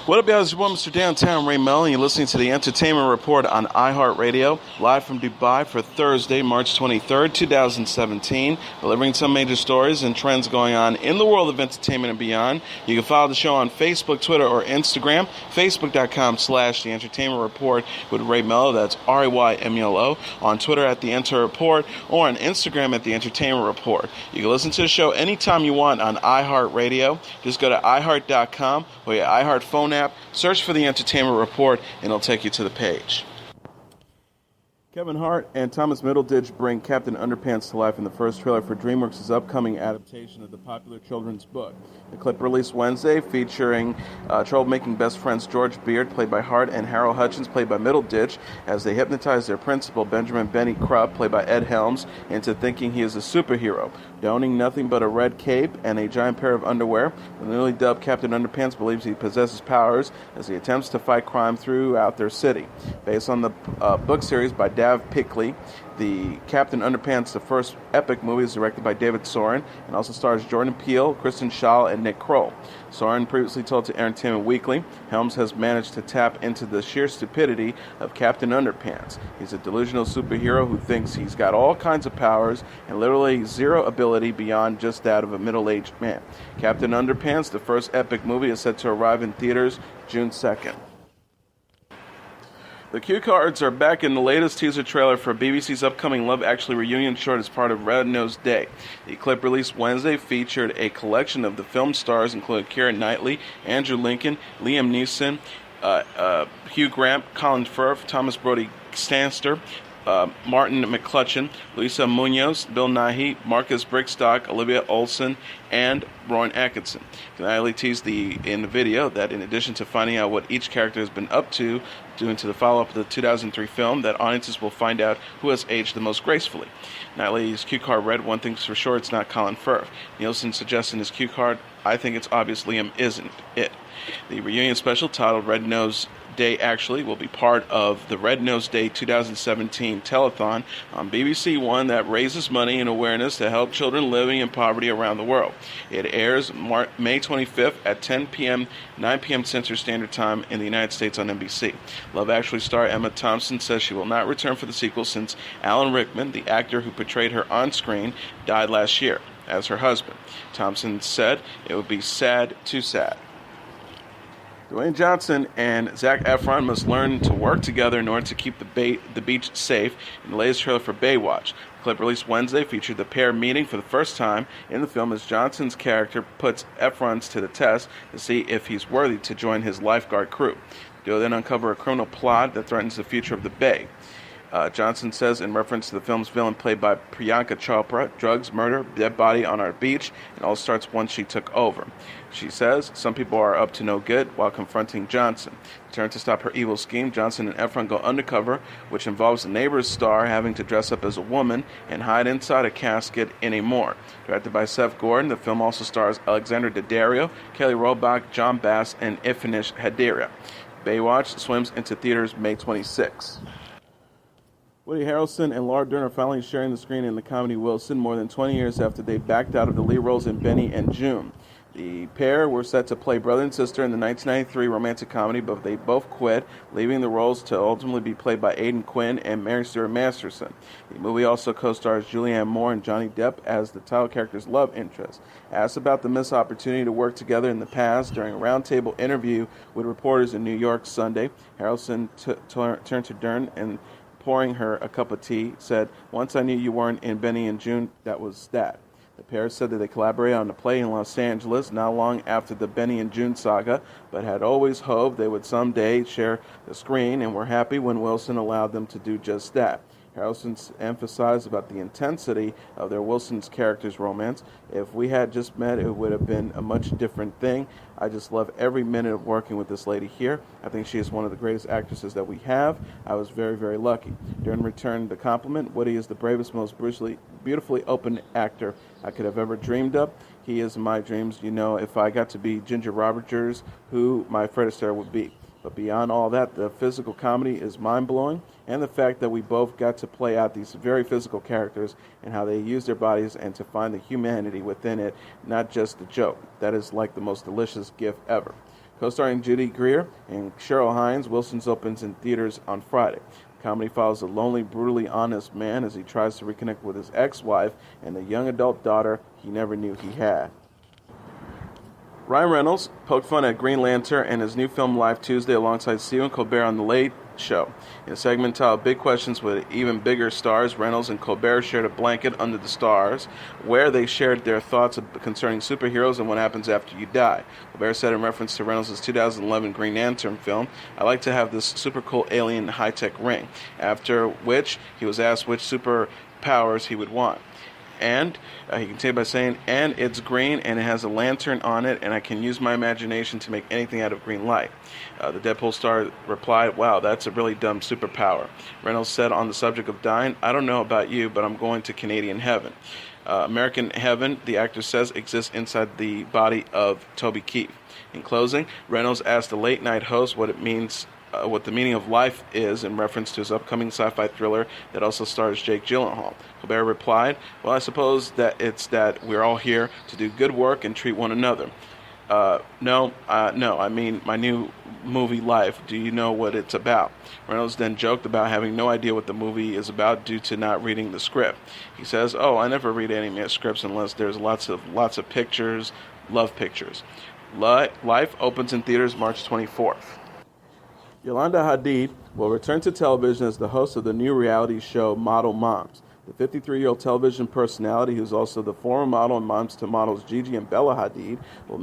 What up, guys? It's your boy, Mr. Downtown Ray Melo, and you're listening to the Entertainment Report on iHeartRadio, live from Dubai for Thursday, March 23rd, 2017, delivering some major stories and trends going on in the world of entertainment and beyond. You can follow the show on Facebook, Twitter, or Instagram, facebook.com/The Entertainment Report with Ray Melo, that's RAYMELO, on Twitter at The Enter Report, or on Instagram at The Entertainment Report. You can listen to the show anytime you want on iHeartRadio. Just go to iHeart.com or your iHeart phone app, search for The Entertainment Report, and it'll take you to the page. Kevin Hart and Thomas Middleditch bring Captain Underpants to life in the first trailer for DreamWorks' upcoming adaptation of the popular children's book. The clip released Wednesday, featuring troublemaking best friends George Beard, played by Hart, and Harold Hutchins, played by Middleditch, as they hypnotize their principal, Benjamin Benny Krupp, played by Ed Helms, into thinking he is a superhero. Donning nothing but a red cape and a giant pair of underwear, the newly dubbed Captain Underpants believes he possesses powers as he attempts to fight crime throughout their city. Based on the book series by Dav Pickley, the Captain Underpants, the first epic movie, is directed by David Soren and also stars Jordan Peele, Kristen Schaal, and Nick Kroll. Soren previously told to Entertainment Weekly, Helms has managed to tap into the sheer stupidity of Captain Underpants. He's a delusional superhero who thinks he's got all kinds of powers and literally zero ability beyond just that of a middle-aged man. Captain Underpants, the first epic movie, is set to arrive in theaters June 2nd. The cue cards are back in the latest teaser trailer for BBC's upcoming Love Actually reunion short as part of Red Nose Day. The clip released Wednesday featured a collection of the film stars, including Keira Knightley, Andrew Lincoln, Liam Neeson, Hugh Grant, Colin Firth, Thomas Brody Stanster, Martin McClutchan, Lisa Munoz, Bill Nighy, Marcus Brickstock, Olivia Olsen, and Rowan Atkinson. Knightley teased in the video that in addition to finding out what each character has been up to due to the follow-up of the 2003 film, that audiences will find out who has aged the most gracefully. Knightley's cue card read, "One thing's for sure, it's not Colin Firth." Nielsen suggests in his cue card, "I think it's obvious Liam isn't it." The reunion special, titled Red Nose Day Actually, will be part of the Red Nose Day 2017 telethon on BBC One that raises money and awareness to help children living in poverty around the world. It airs May 25th at 10 p.m., 9 p.m. Central Standard Time in the United States on NBC. Love Actually star Emma Thompson says she will not return for the sequel since Alan Rickman, the actor who portrayed her on screen, died last year as her husband. Thompson said it would be sad, too sad. Dwayne Johnson and Zac Efron must learn to work together in order to keep the beach safe in the latest trailer for Baywatch. The clip released Wednesday featured the pair meeting for the first time in the film as Johnson's character puts Efron's to the test to see if he's worthy to join his lifeguard crew. The duo then uncover a criminal plot that threatens the future of the Bay. Johnson says, in reference to the film's villain played by Priyanka Chopra, drugs, murder, dead body on our beach, and all starts once she took over. She says, some people are up to no good while confronting Johnson. Determined to stop her evil scheme, Johnson and Efron go undercover, which involves the neighbor's star having to dress up as a woman and hide inside a casket in a morgue. Directed by Seth Gordon, the film also stars Alexander Daddario, Kelly Roebuck, John Bass, and Ifanish Hadira. Baywatch swims into theaters May 26. Woody Harrelson and Laura Dern are finally sharing the screen in the comedy Wilson more than 20 years after they backed out of the lead roles in Benny and Joon. The pair were set to play brother and sister in the 1993 romantic comedy, but they both quit, leaving the roles to ultimately be played by Aidan Quinn and Mary Stuart Masterson. The movie also co-stars Julianne Moore and Johnny Depp as the title character's love interest. Asked about the missed opportunity to work together in the past during a roundtable interview with reporters in New York Sunday, Harrelson turned to Dern and, pouring her a cup of tea, said, "Once I knew you weren't in Benny and Joon, that was that." The pair said that they collaborated on a play in Los Angeles not long after the Benny and Joon saga, but had always hoped they would someday share the screen and were happy when Wilson allowed them to do just that. Harrelson emphasized about the intensity of their Wilson's character's romance. "If we had just met, it would have been a much different thing. I just love every minute of working with this lady here. I think she is one of the greatest actresses that we have. I was very, very lucky." Dern returned the compliment. "Woody is the bravest, most beautifully open actor I could have ever dreamed of. He is in my dreams. You know, if I got to be Ginger Rogers, who my Fred Astaire would be. But beyond all that, the physical comedy is mind-blowing, and the fact that we both got to play out these very physical characters and how they use their bodies and to find the humanity within it, not just the joke. That is like the most delicious gift ever." Co-starring Judy Greer and Cheryl Hines, Wilson's opens in theaters on Friday. The comedy follows a lonely, brutally honest man as he tries to reconnect with his ex-wife and the young adult daughter he never knew he had. Ryan Reynolds poked fun at Green Lantern and his new film Live Tuesday alongside Stephen Colbert on The Late Show. In a segment titled Big Questions with Even Bigger Stars, Reynolds and Colbert shared a blanket under the stars where they shared their thoughts concerning superheroes and what happens after you die. Colbert said in reference to Reynolds' 2011 Green Lantern film, "I like to have this super cool alien high-tech ring," after which he was asked which superpowers he would want. And he continued by saying, "And it's green, and it has a lantern on it, and I can use my imagination to make anything out of green light." The Deadpool star replied, "Wow, that's a really dumb superpower." Reynolds said on the subject of dying, "I don't know about you, but I'm going to Canadian heaven." American heaven, the actor says, exists inside the body of Toby Keith. In closing, Reynolds asked the late-night host what the meaning of life is in reference to his upcoming sci-fi thriller that also stars Jake Gyllenhaal. Colbert replied, "Well, I suppose that it's that we're all here to do good work and treat one another." No, I mean my new movie Life. Do you know what it's about?" Reynolds then joked about having no idea what the movie is about due to not reading the script. He says, "Oh, I never read any scripts unless there's lots of pictures, love pictures." Life opens in theaters March 24th. Yolanda Hadid will return to television as the host of the new reality show Model Moms. The 53-year-old television personality, who's also the former model and moms to models Gigi and Bella Hadid, will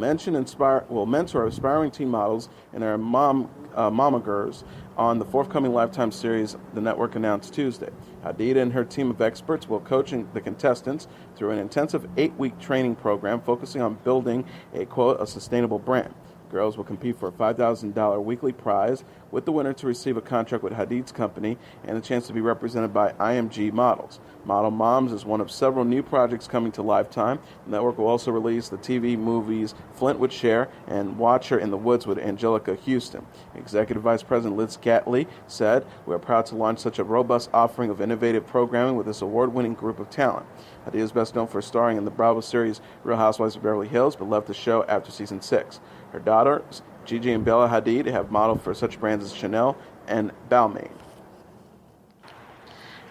mentor aspiring teen models and their mamagers on the forthcoming Lifetime series, the network announced Tuesday. Hadid and her team of experts will coach the contestants through an intensive 8-week training program focusing on building a, quote, a sustainable brand. Girls will compete for a $5,000 weekly prize, with the winner to receive a contract with Hadid's company and a chance to be represented by IMG Models. Model Moms is one of several new projects coming to Lifetime. The network will also release the TV movies Flint with Cher and Watch Her in the Woods with Angelica Houston. Executive Vice President Liz Catley said, "We are proud to launch such a robust offering of innovative programming with this award-winning group of talent." Hadid is best known for starring in the Bravo series Real Housewives of Beverly Hills, but left the show after season 6. Her daughters, Gigi and Bella Hadid, have modeled for such brands as Chanel and Balmain.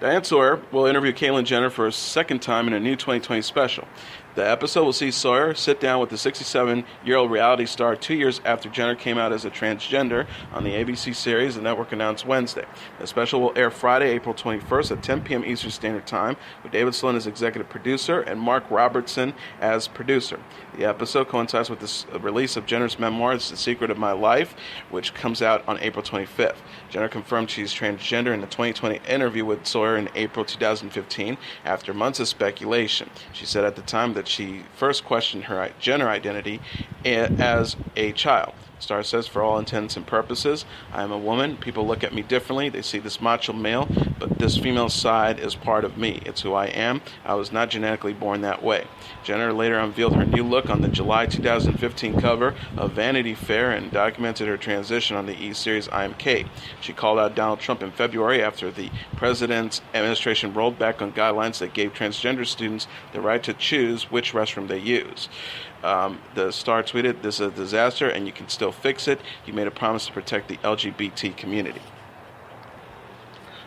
Diane Sawyer will interview Caitlyn Jenner for a second time in a new 2020 special. The episode will see Sawyer sit down with the 67-year-old reality star 2 years after Jenner came out as a transgender on the ABC series, the network announced Wednesday. The special will air Friday, April 21st at 10 p.m. Eastern Standard Time, with David Sloan as executive producer and Mark Robertson as producer. The episode coincides with the release of Jenner's memoir, The Secret of My Life, which comes out on April 25th. Jenner confirmed she's transgender in a 2020 interview with Sawyer in April 2015 after months of speculation. She said at the time that she first questioned her gender identity as a child. Star says, "For all intents and purposes, I am a woman. People look at me differently. They see this macho male, but this female side is part of me. It's who I am. I was not genetically born that way." Jenner later unveiled her new look on the July 2015 cover of Vanity Fair and documented her transition on the E-series I Am Kate. She called out Donald Trump in February after the president's administration rolled back on guidelines that gave transgender students the right to choose which restroom they use. The star tweeted, "This is a disaster and you can still fix it. He made a promise to protect the LGBT community."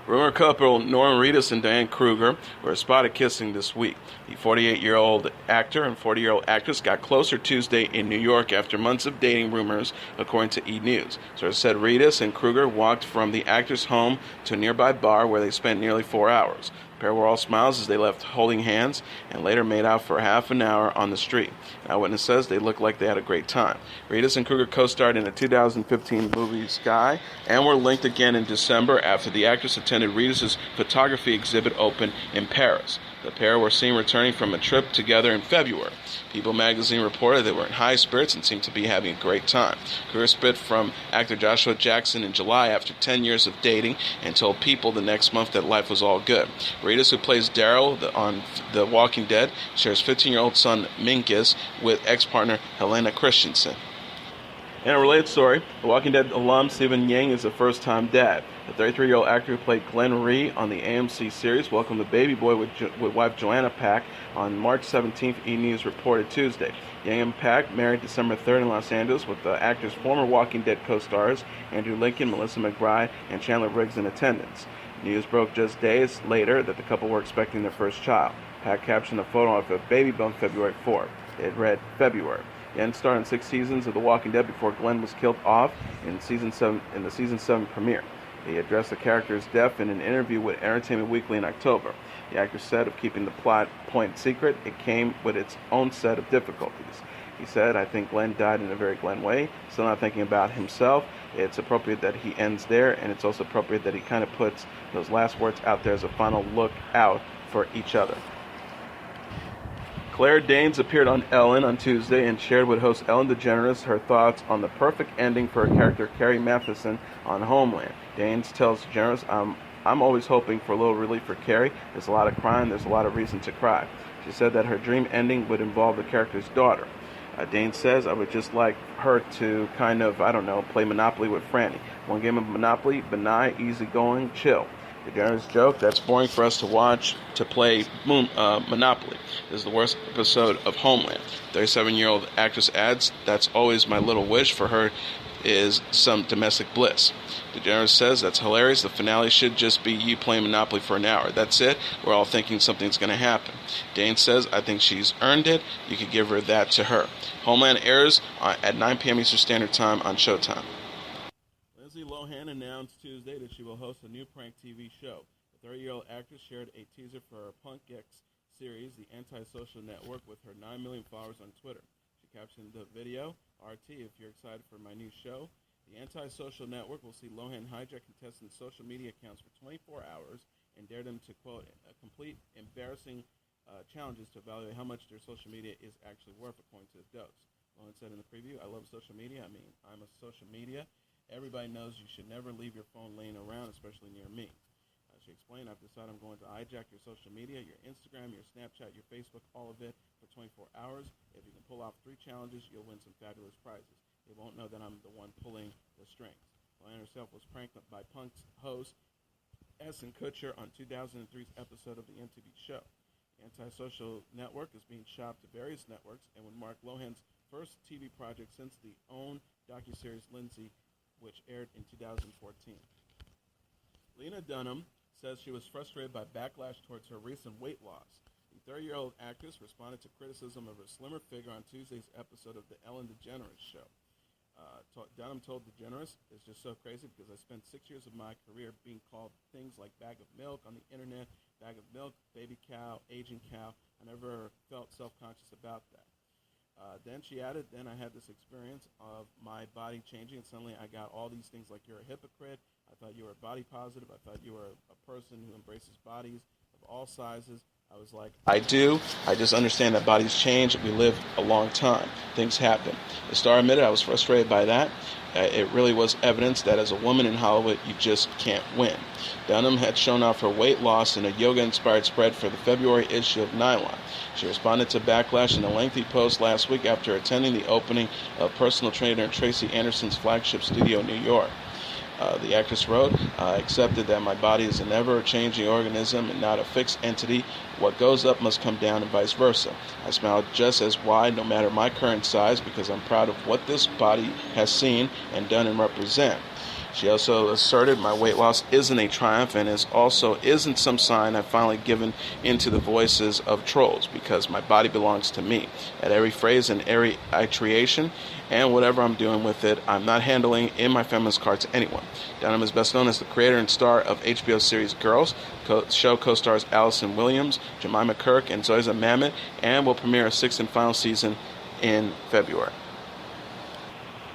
Rumor couple Norman Reedus and Diane Kruger were spotted kissing this week. The 48-year-old actor and 40-year-old actress got closer Tuesday in New York after months of dating rumors, according to E! News. Sources said Reedus and Kruger walked from the actor's home to a nearby bar where they spent nearly 4 hours. The pair were all smiles as they left holding hands and later made out for half an hour on the street. An eyewitness says they looked like they had a great time. Reedus and Kruger co-starred in the 2015 movie Sky and were linked again in December after the actress attended Reedus' photography exhibit open in Paris. The pair were seen returning from a trip together in February. People magazine reported they were in high spirits and seemed to be having a great time. Kruger split from actor Joshua Jackson in July after 10 years of dating and told People the next month that life was all good. Reedus, who plays Daryl on The Walking Dead, shares 15-year-old son Minkus with ex-partner Helena Christensen. In a related story, The Walking Dead alum Steven Yeun is a first-time dad. The 33-year-old actor who played Glenn Rhee on the AMC series welcomed the baby boy with wife Joanna Pack on March 17th, E! News reported Tuesday. Yeun and Pack married December 3rd in Los Angeles with the actor's former Walking Dead co-stars Andrew Lincoln, Melissa McBride, and Chandler Riggs in attendance. News broke just days later that the couple were expecting their first child. Pack captioned a photo of a baby bump February 4th. It read, February. Yeun starred in 6 seasons of The Walking Dead before Glenn was killed off in the season 7 premiere. He addressed the character's death in an interview with Entertainment Weekly in October. The actor said of keeping the plot point secret, it came with its own set of difficulties. He said, I think Glenn died in a very Glenn way, still not thinking about himself. It's appropriate that he ends there, and it's also appropriate that he kind of puts those last words out there as a final look out for each other. Claire Danes appeared on Ellen on Tuesday and shared with host Ellen DeGeneres her thoughts on the perfect ending for her character Carrie Matheson on Homeland. Danes tells DeGeneres, I'm always hoping for a little relief for Carrie. There's a lot of crying, there's a lot of reason to cry. She said that her dream ending would involve the character's daughter. Danes says, I would just like her to kind of, play Monopoly with Franny. One game of Monopoly, benign, easygoing, chill. DeGeneres joke, that's boring for us to watch to play Monopoly. This is the worst episode of Homeland. 37-year-old actress adds, that's always my little wish for her is some domestic bliss. DeGeneres says, that's hilarious. The finale should just be you playing Monopoly for an hour. That's it. We're all thinking something's going to happen. Dane says, I think she's earned it. You could give her that to her. Homeland airs at 9 p.m. Eastern Standard Time on Showtime. Lindsay Lohan announced Tuesday that she will host a new prank TV show. The 30-year-old actress shared a teaser for her Punk X series, The Anti-Social Network, with her 9 million followers on Twitter. She captioned the video, RT, if you're excited for my new show. The Anti-Social Network will see Lohan hijack contestants' social media accounts for 24 hours and dare them to, quote, complete embarrassing challenges to evaluate how much their social media is actually worth, according to the dose. Lohan said in the preview, I love social media. I'm a social media. Everybody knows you should never leave your phone laying around, especially near me. She explained, I've decided I'm going to hijack your social media, your Instagram, your Snapchat, your Facebook, all of it for 24 hours. If you can pull off 3 challenges, you'll win some fabulous prizes. They won't know that I'm the one pulling the strings. Lohan herself was pranked by Punk's host, Ashton Kutcher, on 2003's episode of the MTV show. The Anti-Social Network is being shopped to various networks and would mark Lohan's first TV project since the OWN docuseries Lindsay, which aired in 2014. Lena Dunham says she was frustrated by backlash towards her recent weight loss. The 30-year-old actress responded to criticism of her slimmer figure on Tuesday's episode of the Ellen DeGeneres show. Dunham told DeGeneres, it's just so crazy because I spent 6 years of my career being called things like bag of milk on the internet, bag of milk, baby cow, aging cow. I never felt self-conscious about that. Then she added, then I had this experience of my body changing, and suddenly I got all these things like you're a hypocrite. I thought you were body positive. I thought you were a person who embraces bodies of all sizes. I was like, I do. I just understand that bodies change. We live a long time. Things happen. The star admitted I was frustrated by that. It really was evidence that as a woman in Hollywood, you just can't win. Dunham had shown off her weight loss in a yoga-inspired spread for the February issue of Nylon. She responded to backlash in a lengthy post last week after attending the opening of personal trainer Tracy Anderson's flagship studio in New York. The actress wrote, I accepted that my body is an ever-changing organism and not a fixed entity. What goes up must come down and vice versa. I smiled just as wide no matter my current size because I'm proud of what this body has seen and done and represent. She also asserted my weight loss isn't a triumph and isn't some sign I've finally given into the voices of trolls because my body belongs to me. At every phrase and every iteration and whatever I'm doing with it, I'm not handling in my feminist card to anyone. Dunham is best known as the creator and star of HBO series Girls. Show co-stars Allison Williams, Jemima Kirk, and Zoysa Mamet, and will premiere a 6th and final season in February.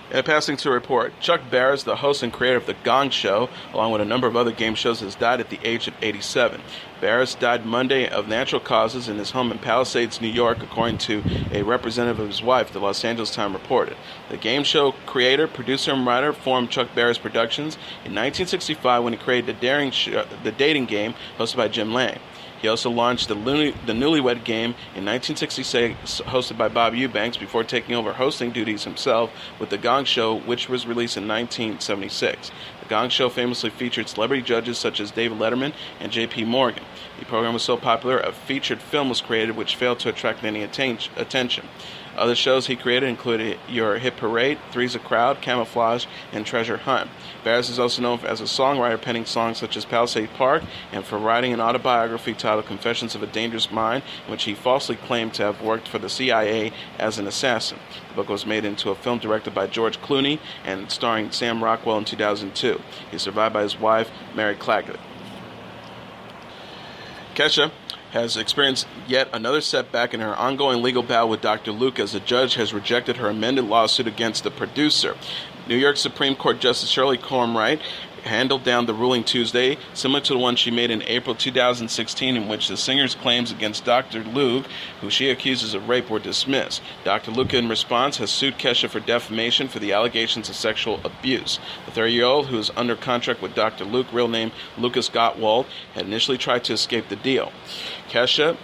And passing to a report, Chuck Barris, the host and creator of The Gong Show, along with a number of other game shows, has died at the age of 87. Barris died Monday of natural causes in his home in Palisades, New York, according to a representative of his wife, the Los Angeles Times reported. The game show creator, producer, and writer formed Chuck Barris Productions in 1965 when he created the dating game hosted by Jim Lang. He He also launched the Newlywed Game in 1966, hosted by Bob Eubanks, before taking over hosting duties himself with The Gong Show, which was released in 1976. The Gong Show famously featured celebrity judges such as David Letterman and J.P. Morgan. The program was so popular, a featured film was created which failed to attract any attention. Other shows he created included Your Hit Parade, Three's a Crowd, Camouflage, and Treasure Hunt. Barris is also known as a songwriter, penning songs such as Palisade Park, and for writing an autobiography titled Confessions of a Dangerous Mind, in which he falsely claimed to have worked for the CIA as an assassin. The book was made into a film directed by George Clooney and starring Sam Rockwell in 2002. He is survived by his wife, Mary Claggett. Kesha has experienced yet another setback in her ongoing legal battle with Dr. Luke, as the judge has rejected her amended lawsuit against the producer. New York Supreme Court Justice Shirley Cornwright handled down the ruling Tuesday, similar to the one she made in April 2016, in which the singer's claims against Dr. Luke, who she accuses of rape, were dismissed. Dr. Luke, in response, has sued Kesha for defamation for the allegations of sexual abuse. The 30-year-old, who is under contract with Dr. Luke, real name Lucas Gottwald, had initially tried to escape the deal. Kesha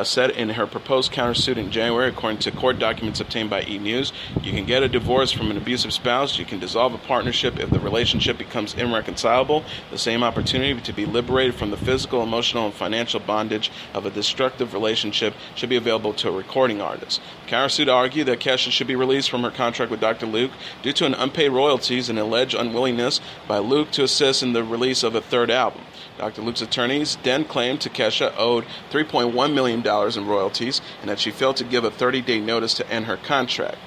said in her proposed countersuit in January, according to court documents obtained by E! News, you can get a divorce from an abusive spouse, you can dissolve a partnership if the relationship becomes irreconcilable. The same opportunity to be liberated from the physical, emotional, and financial bondage of a destructive relationship should be available to a recording artist. The countersuit argued that Kesha should be released from her contract with Dr. Luke due to an unpaid royalties and alleged unwillingness by Luke to assist in the release of a third album. Dr. Luke's attorneys then claimed to Kesha owed $3.1 million in royalties and that she failed to give a 30-day notice to end her contract.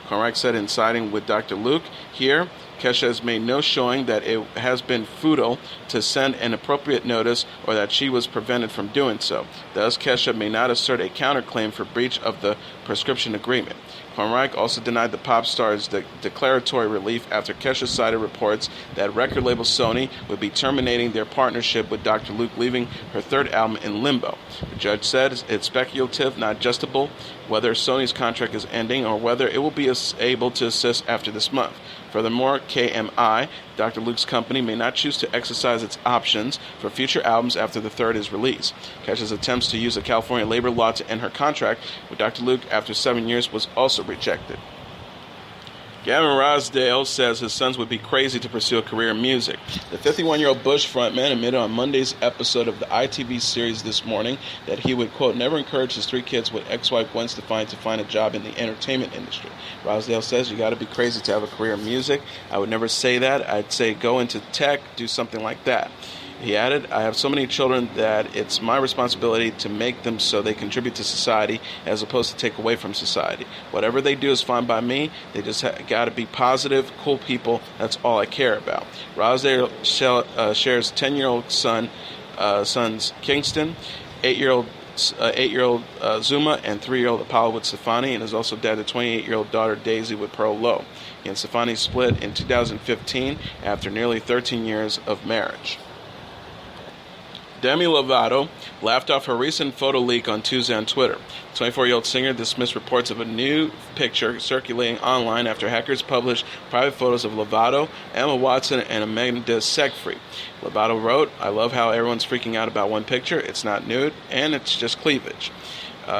Cornwright said in siding with Dr. Luke, here, Kesha has made no showing that it has been futile to send an appropriate notice or that she was prevented from doing so. Thus, Kesha may not assert a counterclaim for breach of the prescription agreement. Cornwright also denied the pop star's declaratory relief after Kesha cited reports that record label Sony would be terminating their partnership with Dr. Luke, leaving her third album in limbo. The judge said it's speculative, not justable, whether Sony's contract is ending or whether it will be able to assist after this month. Furthermore, KMI, Dr. Luke's company, may not choose to exercise its options for future albums after the third is released. Kesha's attempts to use a California labor law to end her contract with Dr. Luke after 7 years was also rejected. Gavin Rossdale says his sons would be crazy to pursue a career in music. The 51-year-old Bush frontman admitted on Monday's episode of the ITV series This Morning that he would, quote, never encourage his 3 kids with ex-wife Gwen Stefani to find a job in the entertainment industry. Rossdale says you got to be crazy to have a career in music. I would never say that. I'd say go into tech, do something like that. He added, I have so many children that it's my responsibility to make them so they contribute to society as opposed to take away from society. Whatever they do is fine by me. They just got to be positive, cool people. That's all I care about. Rossdale shares 10-year-old sons Kingston, 8-year-old Zuma, and 3-year-old Apollo with Stefani, and is also dad to 28-year-old daughter Daisy with Pearl Lowe. He and Stefani split in 2015 after nearly 13 years of marriage. Demi Lovato laughed off her recent photo leak on Tuesday on Twitter. The 24-year-old singer dismissed reports of a new picture circulating online after hackers published private photos of Lovato, Emma Watson, and Amanda Seyfried. Lovato wrote, I love how everyone's freaking out about one picture. It's not nude, and it's just cleavage.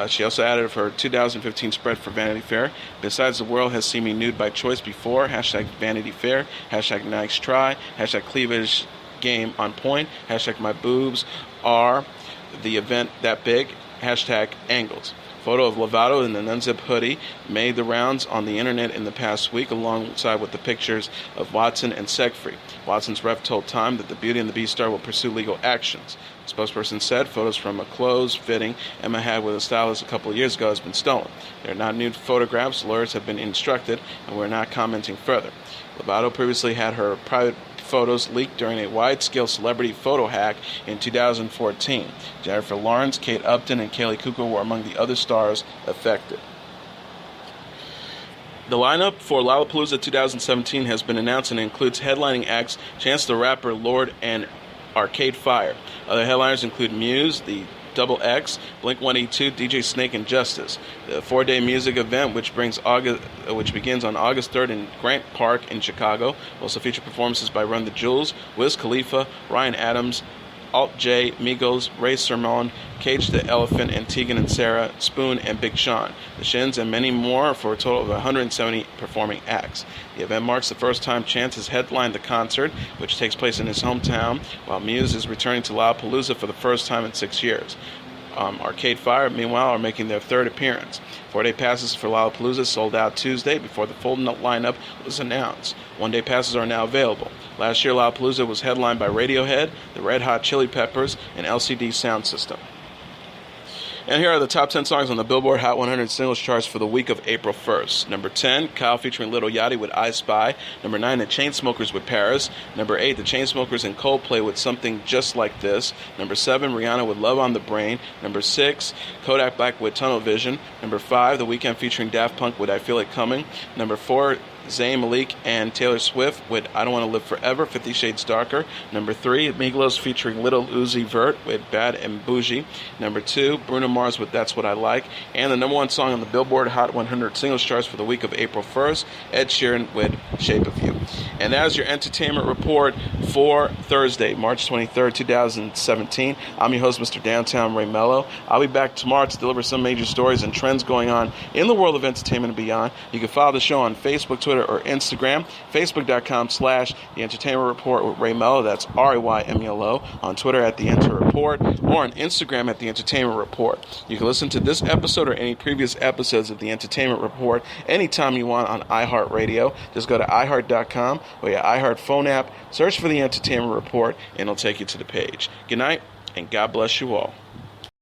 She also added of her 2015 spread for Vanity Fair, besides the world has seen me nude by choice before, hashtag Vanity Fair, hashtag nice try, hashtag cleavage game on point, hashtag my boobs are the event that big, hashtag angles. Photo of Lovato in the unzip hoodie made the rounds on the internet in the past week, alongside with the pictures of Watson and Seyfried. Watson's rep told Time that the Beauty and the Beast star will pursue legal actions. The spokesperson said photos from a clothes fitting Emma had with a stylist a couple of years ago has been stolen. They're not nude photographs. Lawyers have been instructed, and we're not commenting further. Lovato previously had her private photos leaked during a wide-scale celebrity photo hack in 2014. Jennifer Lawrence, Kate Upton, and Kaley Cuoco were among the other stars affected. The lineup for Lollapalooza 2017 has been announced and includes headlining acts Chance the Rapper, Lorde, and Arcade Fire. Other headliners include Muse, the Double X, Blink-182, DJ Snake, and Justice. The 4-day music event, which begins on August 3rd in Grant Park in Chicago, will also feature performances by Run the Jewels, Wiz Khalifa, Ryan Adams, Alt J, Migos, Ray Sermon, Cage the Elephant, and Tegan and Sarah, Spoon, and Big Sean, The Shins, and many more for a total of 170 performing acts. The event marks the first time Chance has headlined the concert, which takes place in his hometown, while Muse is returning to Lollapalooza for the first time in 6 years. Arcade Fire, meanwhile, are making their third appearance. 4-day passes for Lollapalooza sold out Tuesday before the full lineup was announced. 1-day passes are now available. Last year, Lollapalooza was headlined by Radiohead, the Red Hot Chili Peppers, and LCD Sound System. And here are the top 10 songs on the Billboard Hot 100 singles charts for the week of April 1st. Number 10, Kyle featuring Lil Yachty with I Spy. Number 9, The Chainsmokers with Paris. Number 8, The Chainsmokers and Coldplay with Something Just Like This. Number 7, Rihanna with Love on the Brain. Number 6, Kodak Black with Tunnel Vision. Number 5, The Weeknd featuring Daft Punk with I Feel It Coming. Number 4, Zayn Malik and Taylor Swift with I Don't Want to Live Forever, 50 Shades Darker. Number 3, Migos featuring Lil Uzi Vert with Bad and Bougie. Number 2, Bruno Mars with That's What I Like. And the number 1 song on the Billboard Hot 100 singles charts for the week of April 1st, Ed Sheeran with Shape of You. And that is your entertainment report for Thursday, March 23rd, 2017. I'm your host, Mr. Downtown Ray Melo. I'll be back tomorrow to deliver some major stories and trends going on in the world of entertainment and beyond. You can follow the show on Facebook, Twitter, or Instagram. Facebook.com/The Entertainment Report with Ray Melo. That's RAYMELO. On Twitter at The Enter Report, or on Instagram at The Entertainment Report. You can listen to this episode or any previous episodes of The Entertainment Report anytime you want on iHeartRadio. Just go to iHeart.com or your iHeart phone app, search for The Entertainment Report, and it'll take you to the page. Good night, and God bless you all.